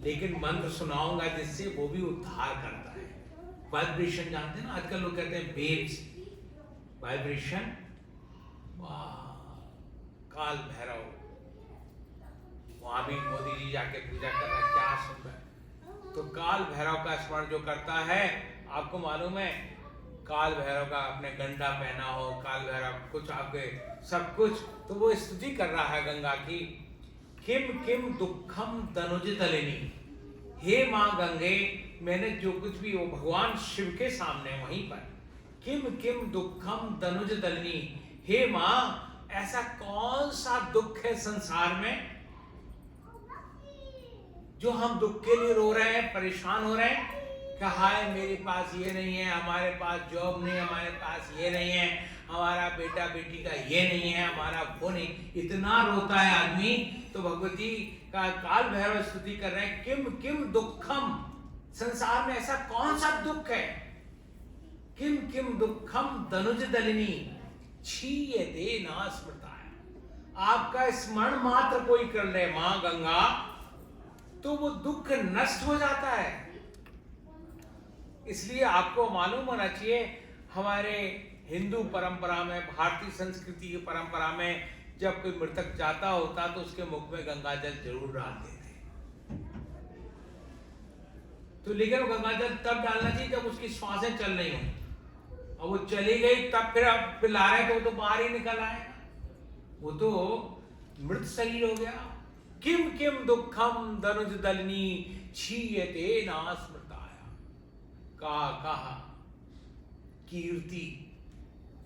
लेकिन मंत्र सुनाऊंगा जिससे वो भी उद्धार करता है। वाइब्रेशन जानते हैं ना, आजकल लोग कहते हैं वेव्स, वाइब्रेशन। काल भैरव, वहां भी मोदी जी जाके पूजा कर रहे हैं, क्या सुन रहे। तो काल भैरव का स्मरण जो करता है, आपको मालूम है काल भैरव का आपने गंडा पहना हो, काल भैरव कुछ आपके सब कुछ, तो वो स्तुति कर रहा है गंगा की। किम किम दुखम तनुज तलिनी, हे माँ गंगे, मैंने जो कुछ भी, वो भगवान शिव के सामने वहीं पर, किम किम दुखम तनुज तलिनी, हे माँ ऐसा कौन सा दुख है संसार में जो हम दुख के लिए रो रहे हैं, परेशान हो रहे हैं कि हाय मेरे पास ये नहीं है, हमारे पास जॉब नहीं, हमारे पास ये नहीं है, हमारा बेटा बेटी का ये नहीं है, हमारा वो नहीं, इतना रोता है आदमी। तो भगवती का काल भैरव स्तुति कर रहे हैं, किम किम दुखम, संसार में ऐसा कौन सा दुख है, किम किम दुखम तनुज दलिनी क्षीयते न स्मृताय, आपका स्मरण मात्र कोई कर ले मां गंगा, तो वो दुख नष्ट हो जाता है। इसलिए आपको मालूम होना चाहिए, हमारे हिंदू परंपरा में, भारतीय संस्कृति की परंपरा में, जब कोई मृतक जाता होता तो उसके मुख में गंगा जल जरूर डालते थे। तो लेकिन वो गंगा जल तब डालना चाहिए जब उसकी श्वासें चल रही हो, और वो चली गई तब फिर आप पिला रहे तो वो तो बाहर ही निकल आएगा, वो तो मृत शरीर हो गया। किम किम दुखम दनुज दलनी क्षीयते न स्मृताय, कहा कीर्ति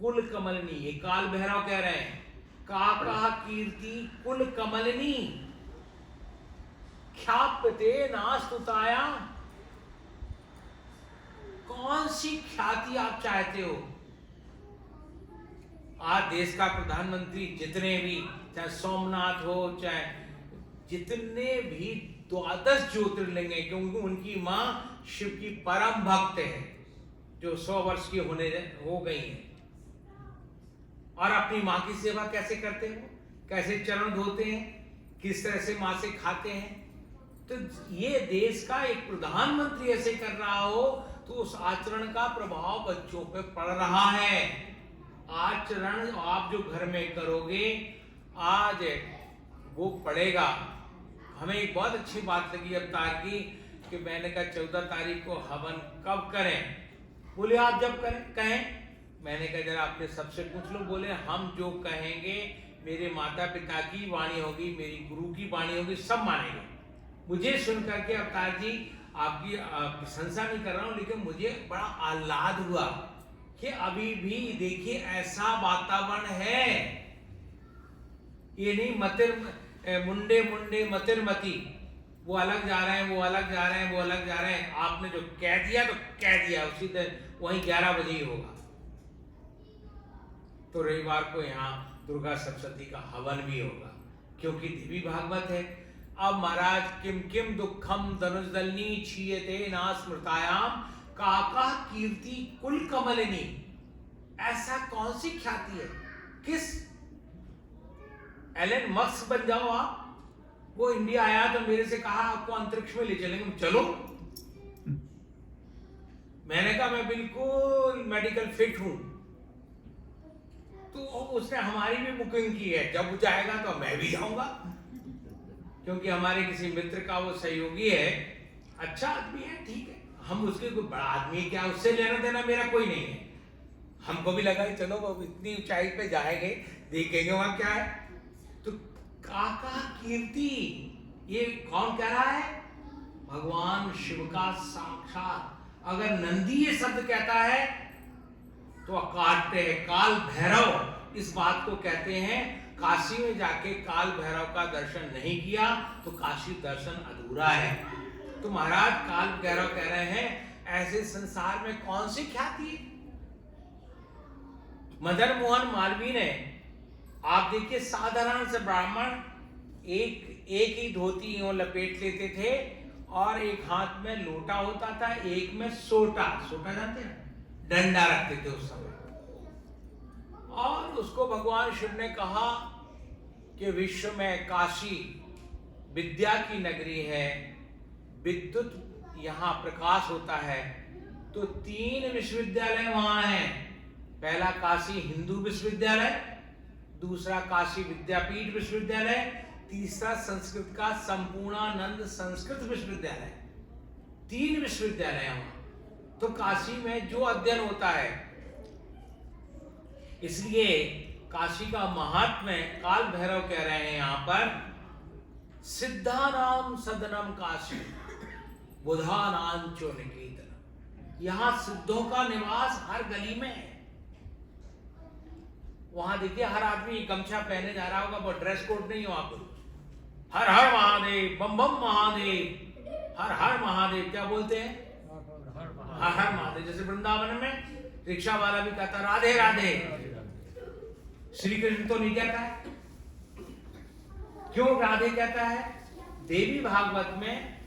कुल कमलनी, ये काल भैरव कह रहे हैं, कहा कीर्ति कुल कमलनी ख्याप्यते नास्तुताया, कौन सी ख्याति आप चाहते हो। आज देश का प्रधानमंत्री जितने भी, चाहे सोमनाथ हो, चाहे जितने भी 12 ज्योतिर्लिंग है, क्योंकि उनकी मां शिव की परम भक्त है, जो 100 वर्ष की हो गई है, और अपनी मां की सेवा कैसे करते हो, कैसे चरण धोते हैं, किस तरह से मां से खाते हैं। तो ये देश का एक प्रधानमंत्री ऐसे कर रहा हो तो उस आचरण का प्रभाव बच्चों पे पड़ रहा है। आचरण आप जो घर में करोगे आज वो पड़ेगा। हमें एक बहुत अच्छी बात लगी अवतार की कि मैंने कहा 14 तारीख को हवन कब करें, बोले आप जब कहें। मैंने कहा जरा आपने सबसे पूछ लो, बोले हम जो कहेंगे मेरे माता पिता की वाणी होगी, मेरी गुरु की वाणी होगी, सब मानेंगे। मुझे सुन करके अवतार जी आपकी प्रशंसा नहीं कर रहा हूं, लेकिन मुझे बड़ा आह्लाद हुआ कि अभी भी देखिए ऐसा वातावरण है। ये नहीं मतिर मुंडे मुंडे मतिर मती, वो अलग जा रहे हैं, वो अलग जा रहे हैं, वो अलग जा रहे हैं। आपने जो कह दिया तो कह दिया, उसी दिन वहीं 11 बजे ही होगा। तो रविवार को यहाँ दुर्गा सप्तशती का हवन भी होगा, क्योंकि देवी भागवत है। अब महाराज किम किम दुखम धनुषदलनी क्षीयते न स्मृतायाम काका कीर्ति कुल कमलिनी, ऐसा कौन सी ख्याति है, किस एलन मस्क बन जाओ आप। वो इंडिया आया तो मेरे से कहा आपको अंतरिक्ष में ले चलेंगे, चलो। मैंने कहा मैं बिल्कुल मेडिकल फिट हूं। तो उसने हमारी भी बुकिंग की है, जब वो जाएगा तो मैं भी जाऊंगा, क्योंकि हमारे किसी मित्र का वो सहयोगी है, अच्छा आदमी है, ठीक है। हम उसके कोई बड़ा आदमी है क्या, उससे लेना देना मेरा कोई नहीं है। हमको भी लगा चलो वो इतनी ऊंचाई पे जाएंगे, देखेंगे वहां क्या है। तो काका कीर्ति, ये कौन कह रहा है, भगवान शिव का साक्षात। अगर नंदी ये शब्द कहता है तो काटते हैं, काल भैरव इस बात को कहते हैं। काशी में जाके काल भैरव का दर्शन नहीं किया तो काशी दर्शन अधूरा है। तो महाराज काल भैरव कह रहे हैं ऐसे संसार में कौन सी ख्याति है। मदन मोहन मालवीय ने, आप देखिए साधारण से ब्राह्मण एक ही धोती यूं लपेट लेते थे, और एक हाथ में लोटा होता था, एक में सोटा जानते हैं, डंडा रखते थे उस समय। और उसको भगवान शिव ने कहा कि विश्व में काशी विद्या की नगरी है, विद्युत यहाँ प्रकाश होता है, तो 3 विश्वविद्यालय वहां हैं। पहला काशी हिंदू विश्वविद्यालय, दूसरा काशी विद्यापीठ विश्वविद्यालय, तीसरा संस्कृत का संपूर्णानंद संस्कृत विश्वविद्यालय। 3 विश्वविद्यालय वहां। तो काशी में जो अध्ययन होता है, इसलिए काशी का महात्म्य काल भैरव कह रहे हैं यहाँ पर, सिद्धानाम सदनम काशी बुधानाम चो निकेतन। यहाँ सिद्धों का निवास हर गली में है। वहां देखिए हर आदमी गमछा पहने जा रहा होगा, वो ड्रेस कोड नहीं हो आपको। हर हर महादेव, बम बम महादेव, हर हर महादेव। क्या बोलते हैं? हर हर महादेव। जैसे वृंदावन में रिक्शा वाला भी कहता राधे राधे। श्री कृष्ण तो नहीं कहता है। क्यों राधे कहता है? देवी भागवत में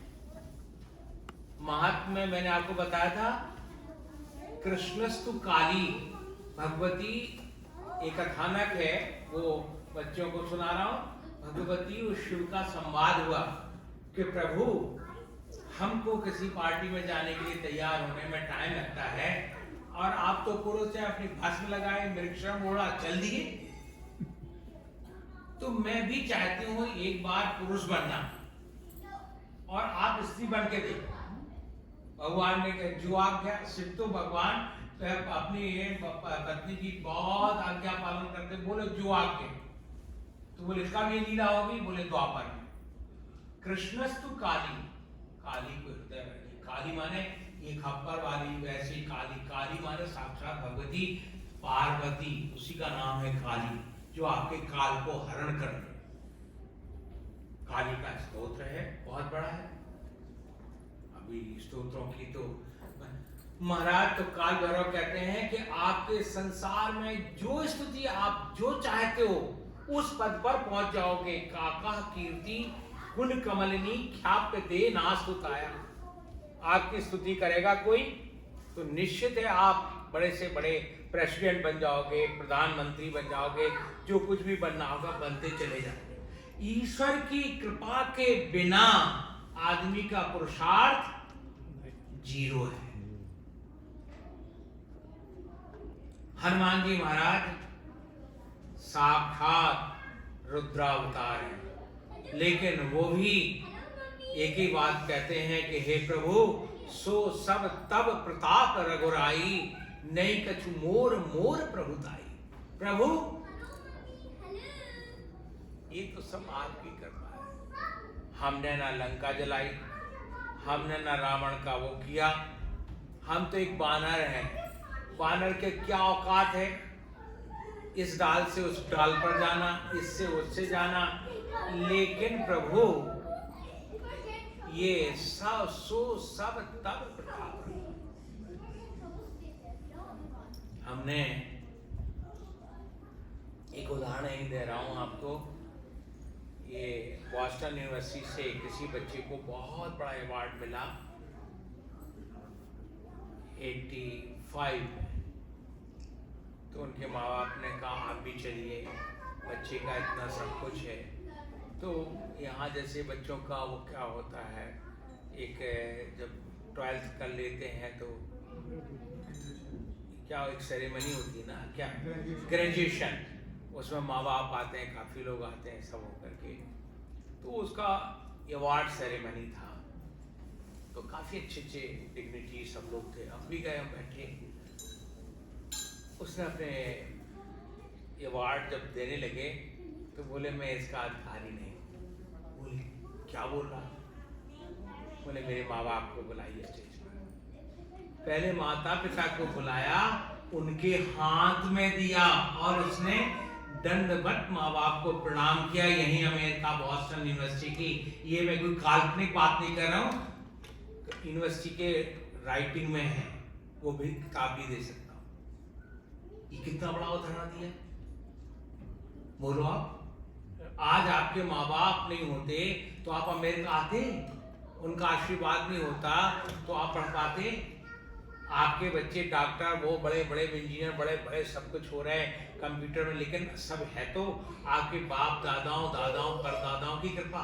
महात्म्य मैंने आपको बताया था, कृष्णस्तु काली भगवती। एक कथानक है, वो बच्चों को सुना रहा हूं। भगवती और शिव का संवाद हुआ कि प्रभु हमको किसी पार्टी में जाने के लिए तैयार होने में टाइम लगता है, और आप तो पुरुष है, अपनी भस्म लगाए, मृगश्रम ओढ़ा, चल दिए। तो मैं भी चाहती हूँ एक बार पुरुष बनना, और आप स्त्री बन के देखो। भगवान ने जो आज्ञा, शिव तो भगवान अपनी पत्नी की बहुत आज्ञा पालन करते, बोले जो आज्ञा। तो बोले इसका भी लीला होगी, बोले द्वापर में। कृष्णस्तु काली, काली को हृदय में, काली माने ये खप्पर वाली, वैसी काली। काली माने साक्षात भगवती पार्वती, उसी का नाम है काली, जो आपके काल को हरण कर ले। काली का स्तोत्र है, बहुत बड़ा है। अभी स्तोत्रों की तो महाराज तो काल भैरव कहते हैं कि आपके संसार में जो स्तुति आप जो चाहते हो उस पद पर पहुंच जाओगे। काका कीर्ति गुण कमलिनी ख्याप्य दे नास्तुताया। आपकी स्तुति करेगा कोई तो निश्चित है आप बड़े से बड़े प्रेसिडेंट बन जाओगे, प्रधानमंत्री बन जाओगे, जो कुछ भी बनना होगा बनते चले जाओगे। ईश्वर की कृपा के बिना आदमी का पुरुषार्थ जीरो है। हनुमान जी महाराज साक्षात रुद्रावतार है, लेकिन वो भी एक ही बात कहते हैं कि हे प्रभु सो सब तब प्रताप रघुराई, नहीं कछु मोर मोर प्रभुताई। प्रभु ये तो सब आपकी कृपा है। हमने ना लंका जलाई, हमने ना रावण का वो किया, हम तो एक बानर हैं। बानर के क्या औकात है? इस डाल से उस डाल पर जाना, इससे उससे जाना। लेकिन प्रभु ये सब सो सब तब प्रताप। हमने एक उदाहरण ही दे रहा हूं आपको। ये बॉस्टन यूनिवर्सिटी से किसी बच्चे को बहुत बड़ा अवार्ड मिला 85 में। तो उनके माँ बाप ने कहा आप भी चलिए, बच्चे का इतना सब कुछ है। तो यहाँ जैसे बच्चों का वो क्या होता है, एक जब 12th कर लेते हैं तो क्या एक सेरेमनी होती है ना, क्या ग्रेजुएशन, उसमें माँ बाप आते हैं, काफ़ी लोग आते हैं सब होकर के। तो उसका अवार्ड सेरेमनी था, तो काफ़ी अच्छे अच्छे डिग्निटी सब लोग थे। हम भी गए, हम बैठे। उसने अपने अवार्ड जब देने लगे तो बोले मैं इसका अधिकारी नहीं। बोले क्या बोल रहा? बोले मेरे माँ बाप को बुलाइए स्टेज पर। पहले माता पिता को बुलाया, उनके हाथ में दिया और उसने दंडवत माँ बाप को प्रणाम किया। यही अमेरिका बॉस्टन यूनिवर्सिटी की, ये मैं कोई काल्पनिक बात नहीं कर रहा हूँ, यूनिवर्सिटी के राइटिंग में है, वो भी किताब भी दे सकता हूँ। ये कितना बड़ा उदाहरण दिया। बोलो आप, आज आपके माँ बाप नहीं होते तो आप अमेरिका आते? उनका आशीर्वाद नहीं होता तो आप पढ़ पाते? आपके बच्चे डॉक्टर, वो बड़े बड़े इंजीनियर, बड़े बड़े सब कुछ हो रहे हैं कंप्यूटर में, लेकिन सब है तो आपके बाप दादाओं दादाओं परदादाओं की कृपा।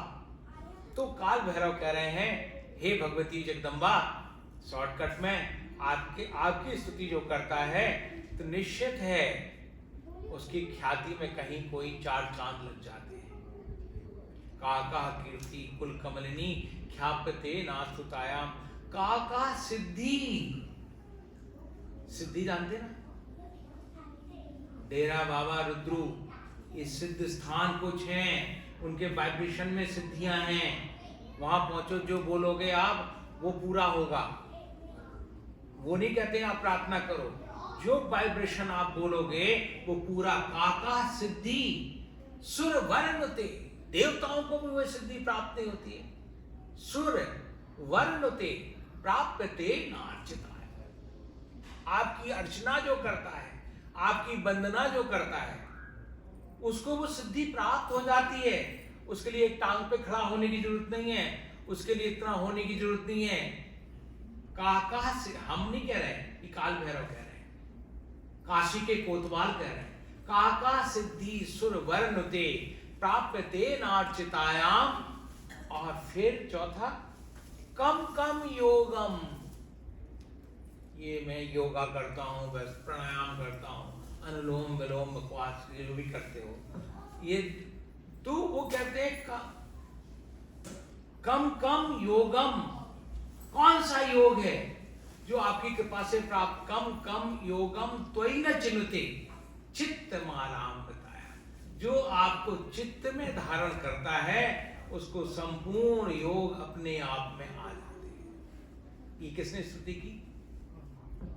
तो काल भैरव कह रहे हैं हे भगवती जगदम्बा, शॉर्टकट में आपकी स्तुति जो करता है तो निश्चित है उसकी ख्याति में कहीं कोई 4 चांद लग जाते हैं। काका कीर्ति कुल कमलिनी ख्यापते नास्तुतायाम। काका सिद्धि, सिद्धि जानते ना, डेरा बाबा रुद्रू, ये सिद्ध स्थान कुछ हैं, उनके वाइब्रेशन में सिद्धियां हैं। वहां पहुंचो, जो बोलोगे आप वो पूरा होगा। वो नहीं कहते हैं आप प्रार्थना करो, जो वाइब्रेशन आप बोलोगे वो पूरा। काका सिद्धि सुर वर्णते, देवताओं को भी वह सिद्धि प्राप्त नहीं होती है। सुर वर्णते प्राप्यते नार्चिता। आपकी अर्चना जो करता है, आपकी वंदना जो करता है, उसको वो सिद्धि प्राप्त हो जाती है। उसके लिए एक टांग पे खड़ा होने की जरूरत नहीं है, उसके लिए इतना होने की जरूरत नहीं है। काका से हम नहीं कह रहे, कि काल भैरव कह रहे हैं, काशी के कोतवाल कह रहे हैं। काका सिद्धि सुर वर्णते प्राप्यते नार्चितायाम। और फिर चौथा, कम कम योगम। ये मैं योगा करता हूँ, बस प्राणायाम करता हूँ, अनुलोम विलोम बकवास जो भी करते हो, ये तो वो कहते हैं कम कम योगम। कौन सा योग है जो आपकी कृपा से प्राप्त? कम कम योगम त्वयि न चिन्हते चित्त मालाम बताया। जो आपको चित्त में धारण करता है उसको संपूर्ण योग अपने आप में आ जाते हैं। ये किसने स्तुति की?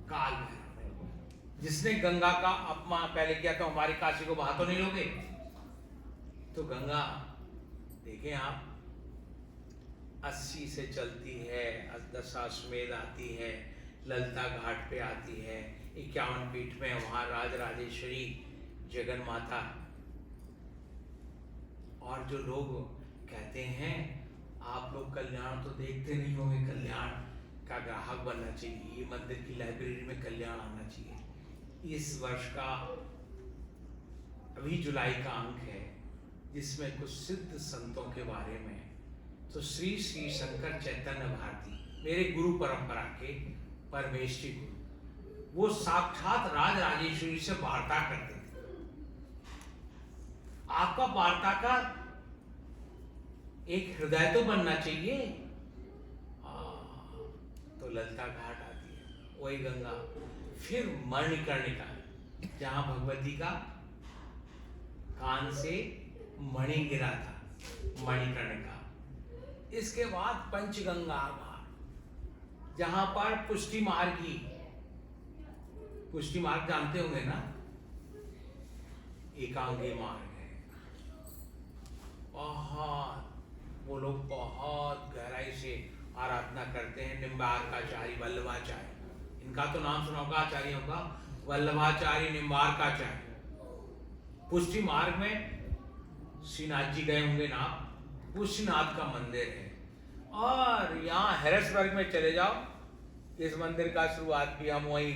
काल भैरव। जिसने गंगा का अपमान पहले किया तो हमारी काशी को बहा तो नहीं लोगे? तो गंगा देखें आप, 80 से चलती है, दशाश्वमेध आती है, ललिता घाट पे आती है, 51 पीठ में वहां राजराजेश्वरी जगन माता। और जो लोग कहते हैं आप लोग कल्याण तो देखते नहीं होंगे, कल्याण का ग्राहक बनना चाहिए, ये मंदिर की लाइब्रेरी में कल्याण आना चाहिए। इस वर्ष का अभी जुलाई का अंक है जिसमें कुछ सिद्ध संतों के बारे में। तो श्री श्री शंकर चैतन्य भारती मेरे गुरु परंपरा के परमेष्ठी गुरु, वो साक्षात राज राजेश्वरी से वार्ता करते थे। आपका वार्ता का एक हृदय तो बनना चाहिए। तो ललिता घाट आती है, वही गंगा। फिर मणिकर्णिका, जहां भगवती का कान से मणि गिरा था, मणिकर्णिका। इसके बाद पंचगंगा घाट, जहां पर पुष्टि मार्गी, पुष्टि मार्ग जानते होंगे ना, एकांगी मार्ग है। बहुत वो लोग बहुत गहराई से आराधना करते हैं। निम्बार्काचार्य वल्लभाचार्य, इनका तो नाम सुना होगा आचार्यों का, वल्लभाचार्य निम्बार्काचार्य। पुष्टि मार्ग में श्रीनाथ जी गए होंगे ना, पुष्टिनाथ का मंदिर है। और यहाँ हैरिसबर्ग में चले जाओ, इस मंदिर का शुरुआत भी हम वही।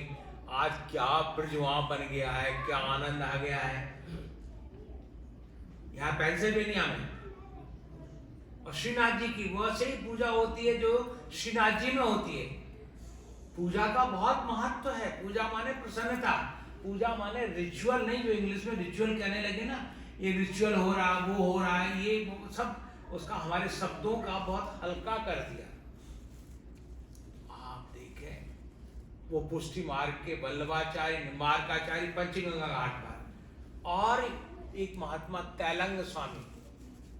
आज क्या ब्रिज वहां बन गया है, क्या आनंद आ गया है। यहाँ पेंसिल्वेनिया में और श्रीनाथ जी की वैसे ही पूजा होती है जो श्रीनाथ जी में होती है। पूजा का बहुत महत्व है। पूजा माने प्रसन्नता, पूजा माने रिचुअल नहीं, जो इंग्लिश में रिचुअल कहने लगे ना, ये रिचुअल हो रहा, वो हो रहा है, ये वो सब उसका हमारे शब्दों का बहुत हल्का कर दिया। आप देखें वो पुष्टि मार्ग के वल्लभाचार्य निम्बार्काचार्य पंचगंगा घाट पर, और एक महात्मा तैलंग स्वामी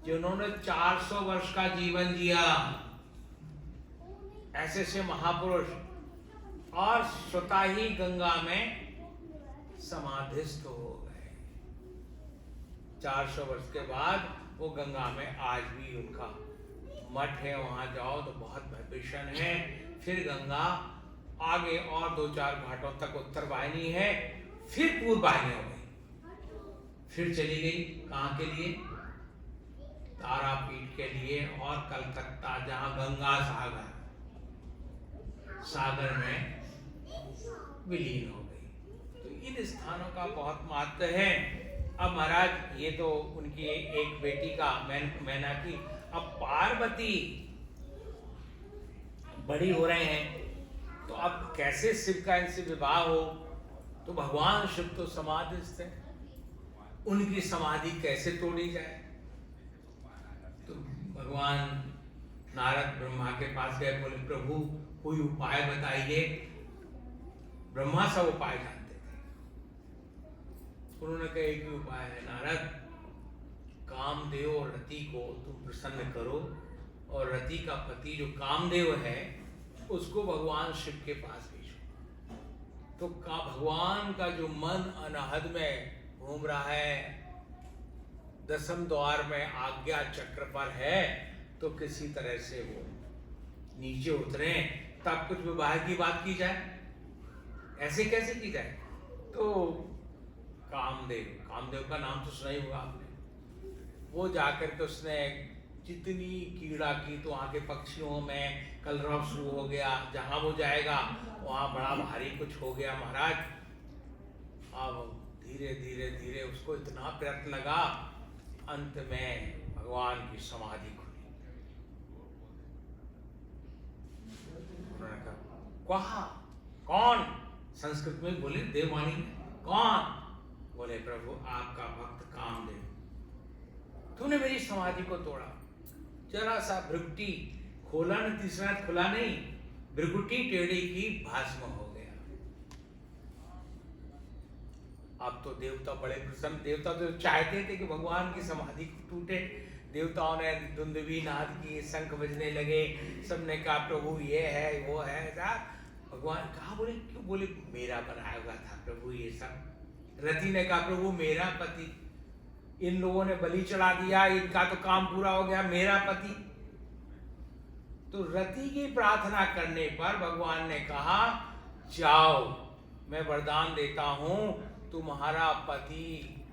जिन्होंने 400 वर्ष का जीवन जिया, ऐसे महापुरुष, और स्वतः ही गंगा में समाधिस्थ हो गए। 400 वर्ष के बाद वो गंगा में आज भी उनका मठ है, वहां जाओ तो बहुत वाइब्रेशन है। फिर गंगा आगे और 2-4 घाटों तक उत्तर वाहिनी है, फिर पूर्व वाहिनी हो गई, फिर चली गई कहाँ के लिए? तारापीठ के लिए, और कलकत्ता जहां गंगा सागर में विलीन हो गई। तो इन स्थानों का बहुत महत्व है। अब महाराज ये तो उनकी एक बेटी का मैना की, अब पार्वती बड़ी हो रहे हैं, तो अब कैसे शिव का इनसे विवाह हो? तो भगवान शिव तो समाधिस्थ है, उनकी समाधि कैसे तोड़ी जाए? तो भगवान नारद ब्रह्मा के पास गए, बोले प्रभु कोई उपाय बताइए। ब्रह्मा सब उपाय जानते थे। उन्होंने कहा एक ही उपाय है नारद, कामदेव और रति को तुम प्रसन्न करो, और रति का पति जो कामदेव है उसको भगवान शिव के पास भेजो। तो भगवान का जो मन अनहद में घूम रहा है, दसम द्वार में आज्ञा चक्र पर है, तो किसी तरह से वो नीचे उतरे, तब कुछ विवाह की बात की जाए। ऐसे कैसे की जाए? तो कामदेव का नाम तो सुना ही होगा आपने। वो जाकर के उसने जितनी कीड़ा की, तो वहाँ के पक्षियों में कलरव शुरू हो गया, जहाँ वो जाएगा वहाँ बड़ा भारी कुछ हो गया महाराज। अब धीरे धीरे धीरे उसको इतना प्रयत्न लगा, अंत में भगवान की समाधि खुली। उन्होंने कहा कौन? संस्कृत में बोले, देववाणी में, कौन? बोले प्रभु आपका भक्त कामदेव, तूने मेरी समाधि को तोड़ा। जरा सा भ्रुकुटी खोला न, तीसरा खुला नहीं, भ्रुकुटी टेढ़ी की भस्म हो गया। अब तो देवता बड़े प्रसन्न, देवता तो चाहते थे कि भगवान की समाधि टूटे। देवताओं ने दुंदुभी नाद की, शंख बजने लगे, सबने कहा प्रभु ये है वो है ऐसा। भगवान कहा, बोले क्यों? बोले मेरा बनाया हुआ था प्रभु ये सब। रति ने कहा प्रभु मेरा पति, इन लोगों ने बलि चढ़ा दिया, इनका तो काम पूरा हो गया, मेरा पति। तो रति की प्रार्थना करने पर भगवान ने कहा जाओ, मैं वरदान देता हूं, तुम्हारा पति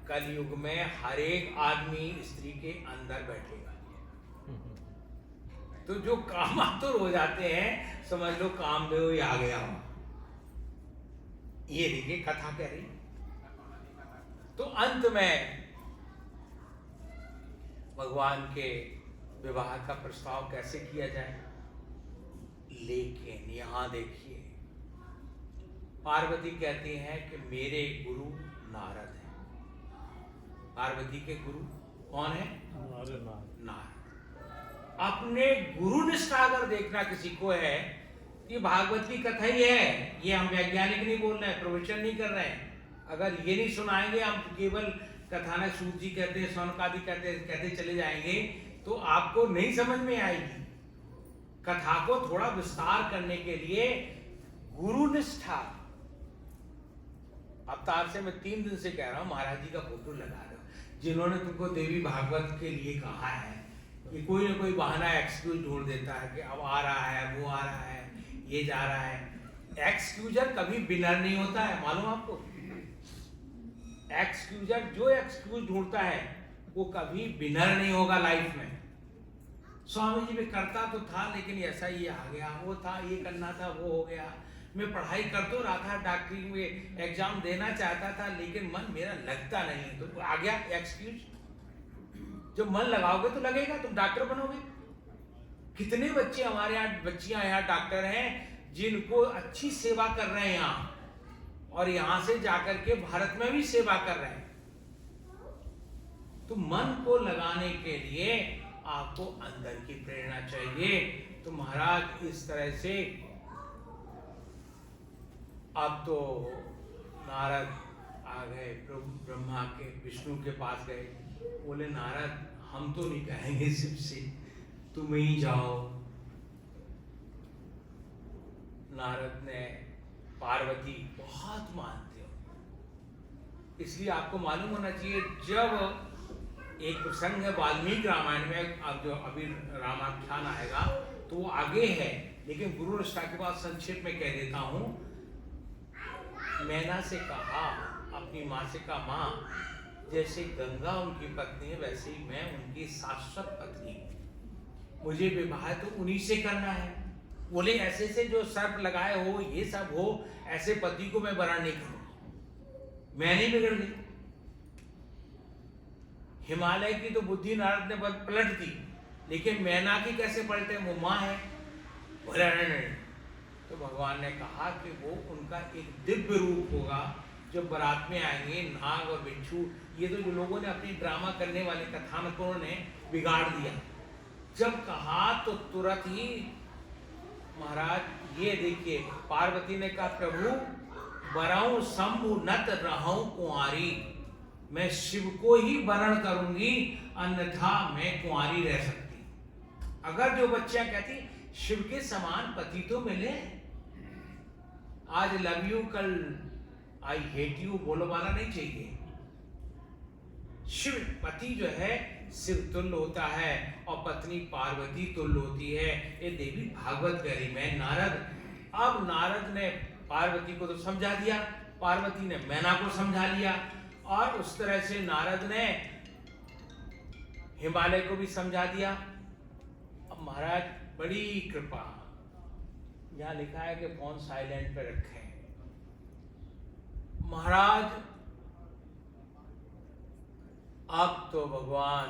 कलयुग में हर एक आदमी स्त्री के अंदर बैठेगा। तो जो कामातुर हो जाते हैं, समझ लो कामदेव ही आ गया हो। ये देखिए कथा कह रही। तो अंत में भगवान के विवाह का प्रस्ताव कैसे किया जाए, लेकिन यहां देखिए पार्वती कहती हैं कि मेरे गुरु नारद हैं। पार्वती के गुरु कौन है? नारद। अपने गुरु निष्ठा अगर देखना किसी को है, ये भागवत की कथा ही है। ये हम वैज्ञानिक नहीं बोल रहे हैं, प्रवचन नहीं कर रहे हैं। अगर ये नहीं सुनाएंगे, हम केवल कथानक सूत जी कहते हैं, सौनकादि कहते चले जाएंगे, तो आपको नहीं समझ में आएगी। कथा को थोड़ा विस्तार करने के लिए गुरु निष्ठा। अवतार से मैं 3 दिन से कह रहा हूं, महाराज जी का फोटो लगा दो, जिन्होंने तुमको देवी भागवत के लिए कहा है। कि कोई ना कोई बहाना एक्सक्यूज ढूंढ देता है कि अब आ रहा है, वो आ रहा है, ये जा रहा है। एक्सक्यूजर कभी विनर नहीं होता है, मालूम आपको? एक्सक्यूजर जो एक्सक्यूज ढूंढता है वो कभी विनर नहीं होगा लाइफ में। स्वामी जी में करता तो था, लेकिन ऐसा ये आ गया, वो था, ये करना था, वो हो गया। मैं पढ़ाई कर तो रहा था, डॉक्टरी में एग्जाम देना चाहता था, लेकिन मन मेरा लगता नहीं, तो आ गया एक्सक्यूज। जब मन लगाओगे तो लगेगा, तुम डॉक्टर बनोगे। कितने बच्चे हमारे यहाँ, बच्चियां यहाँ डॉक्टर हैं, जिनको अच्छी सेवा कर रहे हैं यहाँ, और यहां से जाकर के भारत में भी सेवा कर रहे हैं। तो मन को लगाने के लिए आपको अंदर की प्रेरणा चाहिए। तो महाराज इस तरह से अब तो नारद आ गए, ब्रह्मा के, विष्णु के पास गए। बोले नारद हम तो नहीं कहेंगे शिव से, तुम ही जाओ। नारद ने पार्वती बहुत मानते हो, इसलिए आपको मालूम होना चाहिए। जब एक प्रसंग है वाल्मीकि रामायण में, अब जो अभी रामाख्यान आएगा तो वो आगे है, लेकिन गुरु निष्ठा के बाद संक्षेप में कह देता हूं। मैना से कहा, अपनी माँ से कहा, माँ जैसे गंगा उनकी पत्नी है, वैसे ही मैं उनकी शाश्वत पत्नी हूं, मुझे विवाह तो उन्हीं से करना है। बोले ऐसे से जो सर्प लगाए हो, ये सब हो, ऐसे पति को मैं वरण नहीं करूंगा, मैं नहीं बिगड़ गई। हिमालय की तो बुद्धि नारद ने पलट दी, लेकिन मैना की कैसे पलटे? वो माँ है, बोले नहीं। तो भगवान ने कहा कि वो उनका एक दिव्य रूप होगा, जब बारात में आएंगे नाग और बिच्छू। ये तो जो लोगों ने अपनी ड्रामा करने वाले कथानकों ने बिगाड़ दिया। जब कहा तो तुरंत ही महाराज ये देखिए, पार्वती ने कहा प्रभु वरऊ शंभु नत रहूं कुंवारी, मैं शिव को ही वरण करूंगी, अन्यथा मैं कुंवारी रह सकती। अगर जो बच्चियां कहती शिव के समान पति तो मिले, आज लव यू कल आई हेट यू बोलो वाला नहीं चाहिए। शिव पति जो है शिव तुल्य होता है और पत्नी पार्वती तुल्य होती है। ये देवी भागवत गरी में नारद, अब नारद ने पार्वती को तो समझा दिया, पार्वती ने मैना को समझा लिया, और उस तरह से नारद ने हिमालय को भी समझा दिया। अब महाराज बड़ी कृपा, यहां लिखा है कि फोन साइलेंट पे रखें। महाराज अब तो भगवान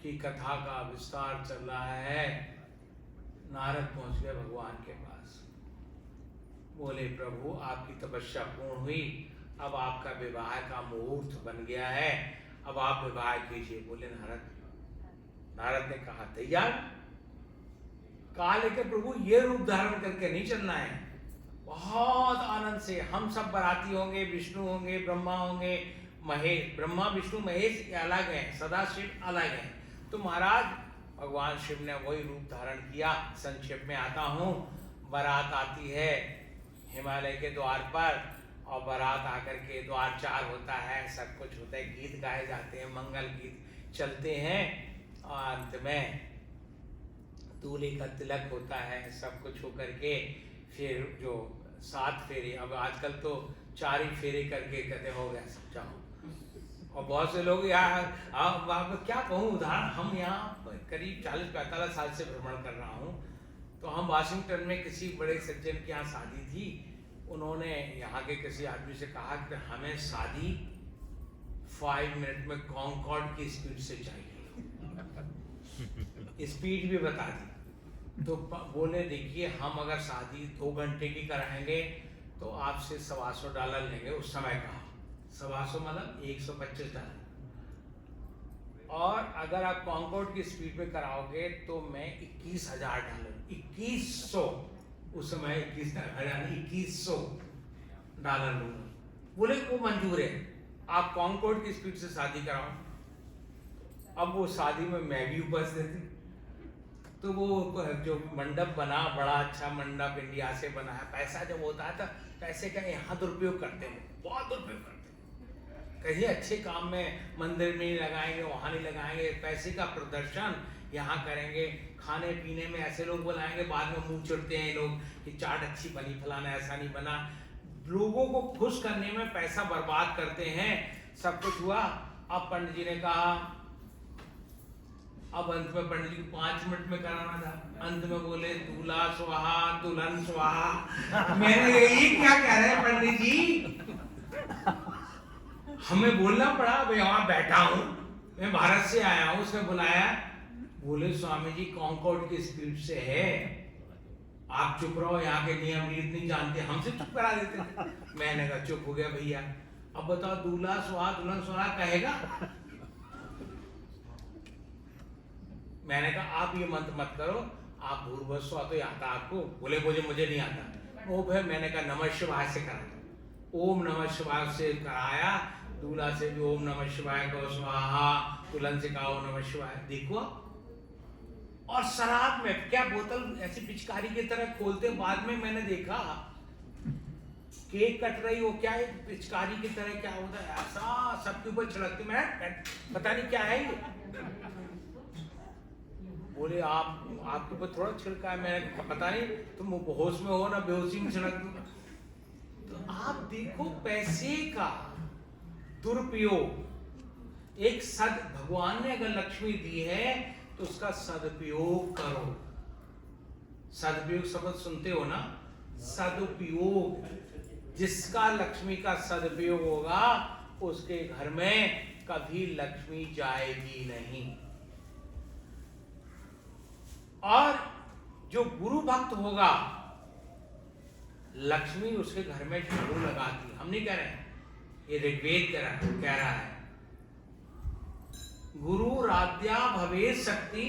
की कथा का विस्तार चल रहा है। नारद पहुंच गए भगवान के पास, बोले प्रभु आपकी तपस्या पूर्ण हुई, अब आपका विवाह का मुहूर्त बन गया है, अब आप विवाह कीजिए। बोले नारद, नारद ने कहा तैयार। कहा लेकिन प्रभु ये रूप धारण करके नहीं चलना है, बहुत आनंद से हम सब बाराती होंगे, विष्णु होंगे, ब्रह्मा होंगे, महेश, ब्रह्मा विष्णु महेश अलग हैं, सदा शिव अलग हैं। तो महाराज भगवान शिव ने वही रूप धारण किया। संक्षेप में आता हूँ, बारात आती है हिमालय के द्वार पर, और बारात आकर के द्वार 4 होता है, सब कुछ होता है, गीत गाए जाते हैं, मंगल गीत चलते हैं, और अंत में दूल्हे का तिलक होता है। सब कुछ होकर के फिर जो 7 फेरे, अब आजकल तो 4 ही फेरे करके कहते हो गया सब जाओ। और बहुत से लोग यार अब क्या कहूँ उदाहरण, हम यहाँ करीब 40-45 साल से भ्रमण कर रहा हूँ। तो हम वाशिंगटन में किसी बड़े सज्जन के यहाँ शादी थी, उन्होंने यहाँ के किसी आदमी से कहा कि हमें शादी 5 मिनट में कॉन्कॉर्ड की स्पीड से चाहिए, स्पीड भी बता दी। तो बोले देखिए हम अगर शादी 2 घंटे की कराएंगे तो आपसे $125 लेंगे। उस समय का 125 मतलब $125, और अगर आप कॉन्कॉर्ड की स्पीड पे कराओगे तो मैं $21,000, 2100, उस समय $2100 लूंगा। बोले वो मंजूर है, आप कॉन्कॉर्ड की स्पीड से शादी कराओ। अब वो शादी में मैं भी उपस्थित थी, तो वो जो मंडप बना, बड़ा अच्छा मंडप इंडिया से बना है। पैसा जब होता है तो पैसे का यहाँ दुरुपयोग करते हैं, बहुत दुरुपयोग करते हैं। कहीं अच्छे काम में मंदिर में नहीं लगाएंगे, वहाँ नहीं लगाएंगे, पैसे का प्रदर्शन यहाँ करेंगे। खाने पीने में ऐसे लोग बुलाएंगे, बाद में मुंह चिढ़ते हैं लोग कि चाट अच्छी बनी, फलाना ऐसा नहीं बना। लोगों को खुश करने में पैसा बर्बाद करते हैं। सब कुछ हुआ। अब पंडित जी ने कहा, अब अंत में पंडित जी को 5 मिनट में कराना था। अंत में बोले दूल्हा स्वाहा दुल्हन स्वाहा। मैंने ये क्या कह रहे हैं पंडित जी, हमें बोलना पड़ा। मैं वहां बैठा हूँ, मैं भारत से आया हूँ, उसने बुलाया। बोले स्वामी जी कॉन्कॉर्ड की स्पीड से है, आप चुप रहो, यहाँ के नियम रीत नहीं जानते, हमसे चुप करा देते। मैंने कहा चुप हो गया भैया। अब बताओ दूल्हा स्वाहा दुल्हन स्वाहा कहेगा? मैंने कहा आप ये मंत्र मत करो, आप भूर्भुवस्सुः तो आता आपको? बोले मुझे नहीं आता। वो भाई मैंने कहा नमः शिवाय से करा, ओम नमः शिवाय से कराया। दूल्हा से भी ओम नमः शिवाय कहो स्वाहा, दुल्हन से कहा ओम नमः शिवाय। देखो, और शराब में क्या बोतल ऐसी पिचकारी की तरह खोलते, बाद में मैंने देखा केक कट रही हो, क्या है पिचकारी की तरह क्या होता है, ऐसा सबके ऊपर छिड़कते। मैं पता नहीं क्या है ये। बोले आपके ऊपर थोड़ा छिड़का है। मैंने पता नहीं, तुम होश में हो ना बेहोशी में छिड़क दूंगा। तो आप देखो पैसे का दुरुपयोग। एक भगवान ने अगर लक्ष्मी दी है तो उसका सदुपयोग करो। सदुपयोग शब्द सुनते हो ना, सदुपयोग। जिसका लक्ष्मी का सदुपयोग होगा उसके घर में कभी लक्ष्मी जाएगी नहीं। और जो गुरु भक्त होगा, लक्ष्मी उसके घर में झाड़ू लगाती। हम नहीं कह रहे हैं, ये ऋग्वेद कह रहा है। गुरु राध्या भवेत शक्ति,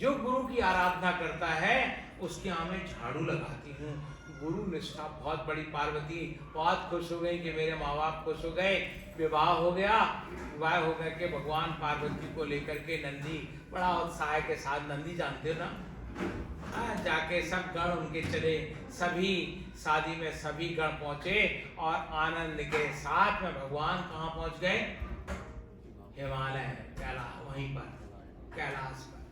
जो गुरु की आराधना करता है उसके यहाँ में झाड़ू लगाती हूँ। गुरु निष्ठा बहुत बड़ी। पार्वती बहुत खुश हो गई कि मेरे माँ बाप खुश हो गए, विवाह हो गया। विवाह हो गया कि भगवान पार्वती को लेकर के नंदी बड़ा उत्साह के साथ, नंदी जानते हो ना, जाके सब गण उनके चले, सभी शादी में सभी गण पहुंचे और आनंद के साथ में भगवान कहाँ पहुंच गए? हिमालय, कैलाश, वहीं पर कैलाश